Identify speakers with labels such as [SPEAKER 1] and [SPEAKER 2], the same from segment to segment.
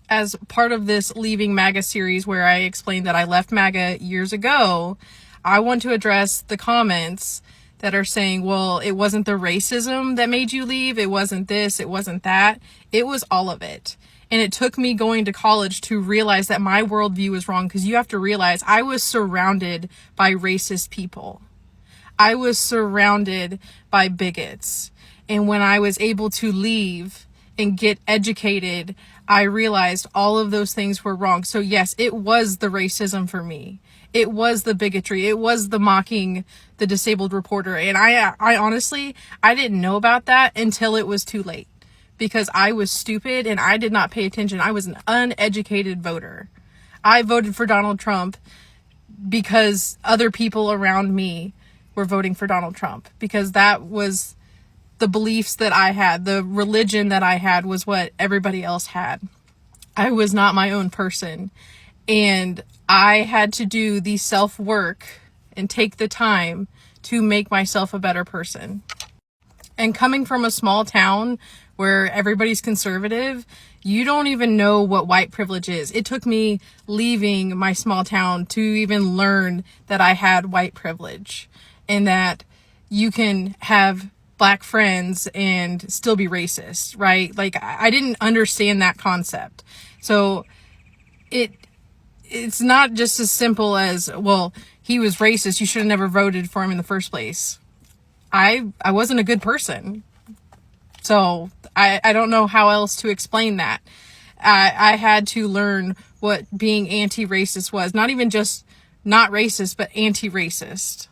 [SPEAKER 1] as part of this Leaving MAGA series where I explained that I left MAGA years ago, I want to address the comments that are saying, well, it wasn't the racism that made you leave. It wasn't this. It wasn't that. It was all of it. And it took me going to college to realize that my worldview was wrong, because you have to realize I was surrounded by racist people. I was surrounded by bigots. And when I was able to leave and get educated, I realized all of those things were wrong. So yes, it was the racism for me. It was the bigotry. It was the mocking the disabled reporter. And I honestly, I didn't know about that until it was too late, because I was stupid and I did not pay attention. I was an uneducated voter. I voted for Donald Trump because other people around me were voting for Donald Trump, because that was the beliefs that I had. The religion that I had was what everybody else had. I was not my own person. And I had to do the self-work and take the time to make myself a better person. And coming from a small town where everybody's conservative, you don't even know what white privilege is. It took me leaving my small town to even learn that I had white privilege, and that you can have Black friends and still be racist, right? Like, I didn't understand that concept. So it's not just as simple as, well, he was racist, you should have never voted for him in the first place. I wasn't a good person. So I don't know how else to explain that. I had to learn what being anti-racist was. Not even just not racist, but anti-racist.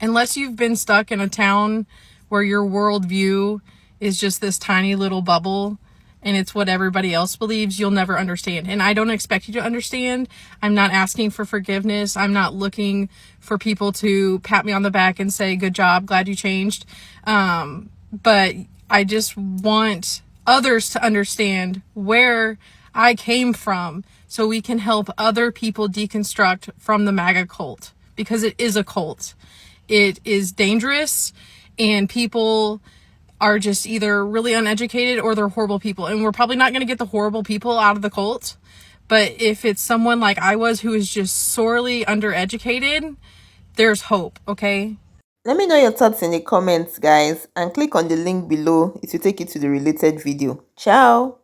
[SPEAKER 1] Unless you've been stuck in a town where your worldview is just this tiny little bubble and it's what everybody else believes, you'll never understand. And I don't expect you to understand. I'm not asking for forgiveness. I'm not looking for people to pat me on the back and say, good job, glad you changed. But I just want others to understand where I came from, so we can help other people deconstruct from the MAGA cult, because it is a cult. It is dangerous, and people are just either really uneducated or they're horrible people. And we're probably not going to get the horrible people out of the cult. But if it's someone like I was, who is just sorely undereducated, there's hope, okay?
[SPEAKER 2] Let me know your thoughts in the comments, guys, and click on the link below. It will take you to the related video. Ciao.